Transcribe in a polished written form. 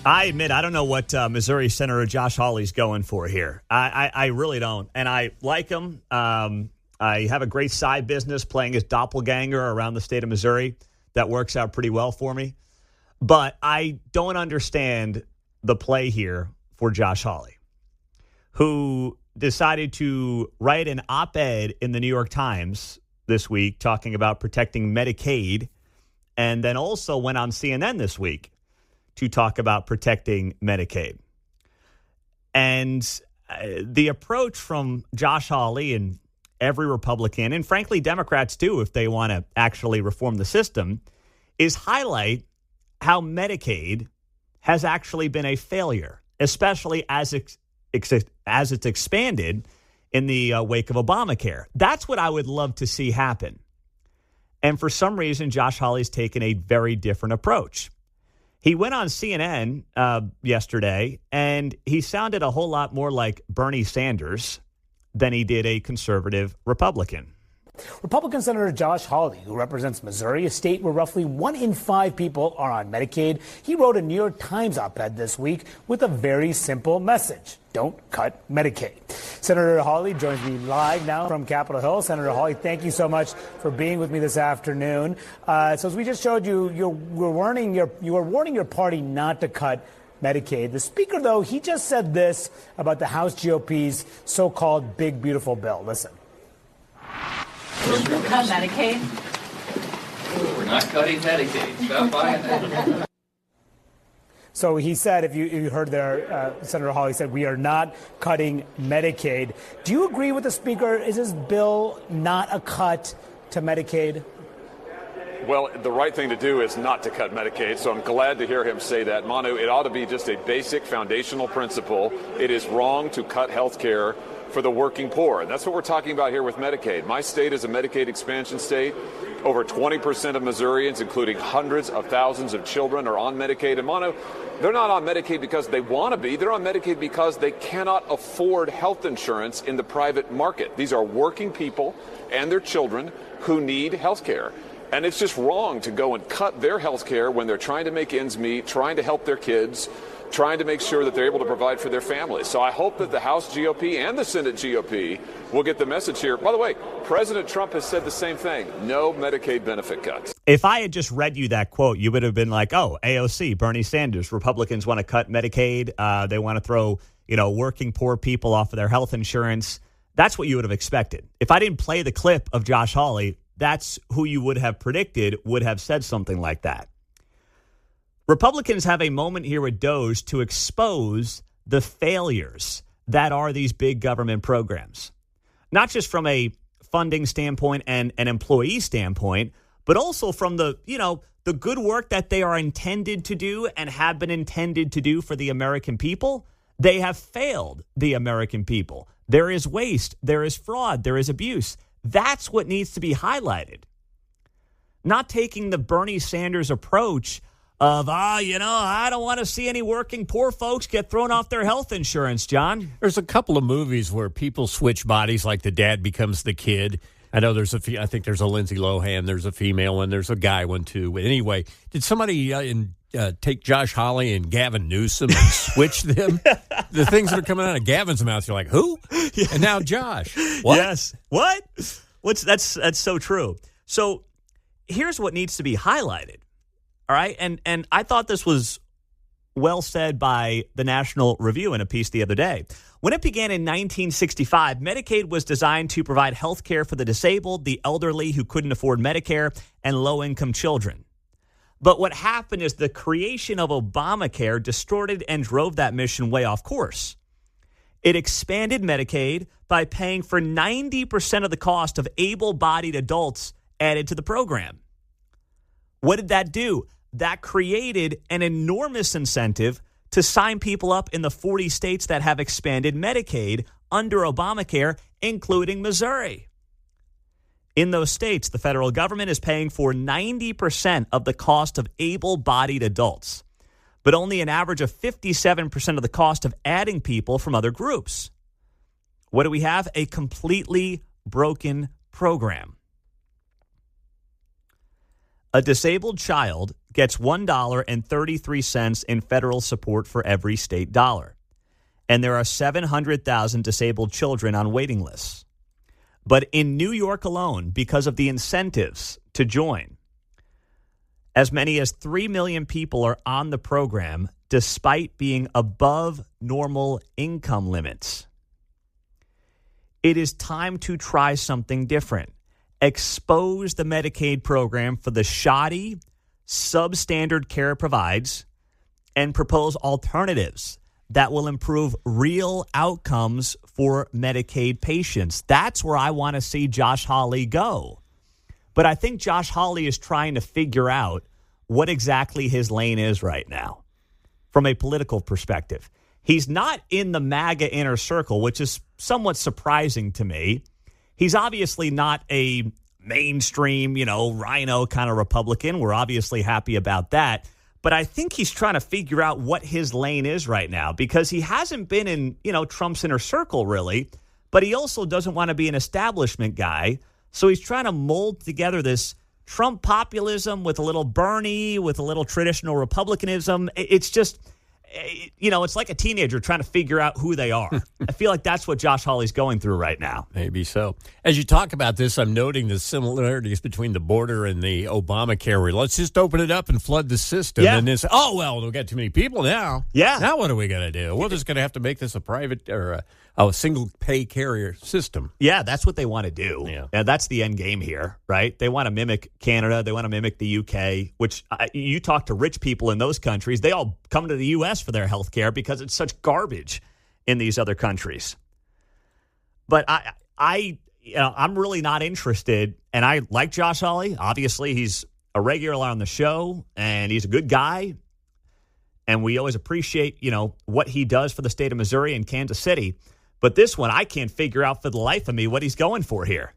I admit I don't know what Missouri Senator Josh Hawley's going for here. I really don't. And I like him. I have a great side business playing his doppelganger around the state of Missouri. That works out pretty well for me. But I don't understand the play here for Josh Hawley, who decided to write an op-ed in the New York Times this week talking about protecting Medicaid, and then also went on CNN this week to talk about protecting Medicaid. And the approach from Josh Hawley and every Republican, and frankly Democrats too, if they want to actually reform the system, is highlight how Medicaid has actually been a failure, especially as it's expanded in the wake of Obamacare. That's what I would love to see happen. And for some reason, Josh Hawley's taken a very different approach. He went on CNN yesterday, and he sounded a whole lot more like Bernie Sanders than he did a conservative Republican. Republican Senator Josh Hawley, who represents Missouri, a state where roughly 1 in 5 people are on Medicaid, he wrote a New York Times op-ed this week with a very simple message: don't cut Medicaid. Senator Hawley joins me live now from Capitol Hill. Senator Hawley, thank you so much for being with me this afternoon. So as we just showed you, you were warning your party not to cut Medicaid. The speaker, though, he just said this about the House GOP's so-called big, beautiful bill. Listen. Will you cut Medicaid? We're not cutting Medicaid. Stop buying that. So he said, if you heard there, Senator Hawley said, we are not cutting Medicaid. Do you agree with the speaker? Is this bill not a cut to Medicaid? Well, the right thing to do is not to cut Medicaid, so I'm glad to hear him say that. Manu, it ought to be just a basic foundational principle. It is wrong to cut health care for the working poor. And that's what we're talking about here with Medicaid. My state is a Medicaid expansion state. Over 20% of Missourians, including hundreds of thousands of children, are on Medicaid. And Manu, they're not on Medicaid because they want to be. They're on Medicaid because they cannot afford health insurance in the private market. These are working people and their children who need health care. And it's just wrong to go and cut their health care when they're trying to make ends meet, trying to help their kids, trying to make sure that they're able to provide for their families. So I hope that the House GOP and the Senate GOP will get the message here. By the way, President Trump has said the same thing: no Medicaid benefit cuts. If I had just read you that quote, you would have been like, oh, AOC, Bernie Sanders, Republicans want to cut Medicaid. They want to throw, working poor people off of their health insurance. That's what you would have expected. If I didn't play the clip of Josh Hawley, that's who you would have predicted would have said something like that. Republicans have a moment here with DOGE to expose the failures that are these big government programs, not just from a funding standpoint and an employee standpoint, but also from the good work that they are intended to do and have been intended to do for the American people. They have failed the American people. There is waste, there is fraud, there is abuse. That's what needs to be highlighted. Not taking the Bernie Sanders approach of, I don't want to see any working poor folks get thrown off their health insurance, John. There's a couple of movies where people switch bodies, like the dad becomes the kid. I know I think there's a Lindsay Lohan, there's a female one, there's a guy one too. But anyway, did somebody take Josh Hawley and Gavin Newsom and switch them? The things that are coming out of Gavin's mouth, you're like, who? Yeah. And now Josh. What? Yes. What? That's so true. So here's what needs to be highlighted. All right. And I thought this was well said by the National Review in a piece the other day. When it began in 1965, Medicaid was designed to provide health care for the disabled, the elderly who couldn't afford Medicare, and low-income children. But what happened is the creation of Obamacare distorted and drove that mission way off course. It expanded Medicaid by paying for 90% of the cost of able-bodied adults added to the program. What did that do? That created an enormous incentive to sign people up in the 40 states that have expanded Medicaid under Obamacare, including Missouri. In those states, the federal government is paying for 90% of the cost of able-bodied adults, but only an average of 57% of the cost of adding people from other groups. What do we have? A completely broken program. A disabled child gets $1.33 in federal support for every state dollar. And there are 700,000 disabled children on waiting lists. But in New York alone, because of the incentives to join, as many as 3 million people are on the program despite being above normal income limits. It is time to try something different. Expose the Medicaid program for the shoddy, substandard care it provides, and propose alternatives that will improve real outcomes for Medicaid patients. That's where I want to see Josh Hawley go. But I think Josh Hawley is trying to figure out what exactly his lane is right now from a political perspective. He's not in the MAGA inner circle, which is somewhat surprising to me. He's obviously not a mainstream, rhino kind of Republican. We're obviously happy about that. But I think he's trying to figure out what his lane is right now because he hasn't been in, Trump's inner circle really, but he also doesn't want to be an establishment guy. So he's trying to mold together this Trump populism with a little Bernie, with a little traditional Republicanism. It's just, it's like a teenager trying to figure out who they are. I feel like that's what Josh Hawley's going through right now. Maybe so. As you talk about this, I'm noting the similarities between the border and the Obamacare. Let's just open it up and flood the system. Yeah. And then say, we've got too many people now. Yeah. Now what are we going to do? We're just going to have to make this a private or a single pay carrier system. Yeah, that's what they want to do. Yeah. And that's the end game here, right? They want to mimic Canada. They want to mimic the UK, which you talk to rich people in those countries. They all come to the U.S. for their health care because it's such garbage in these other countries. But I'm really not interested. And I like Josh Hawley. Obviously, he's a regular on the show, and he's a good guy. And we always appreciate, what he does for the state of Missouri and Kansas City. But this one, I can't figure out for the life of me what he's going for here.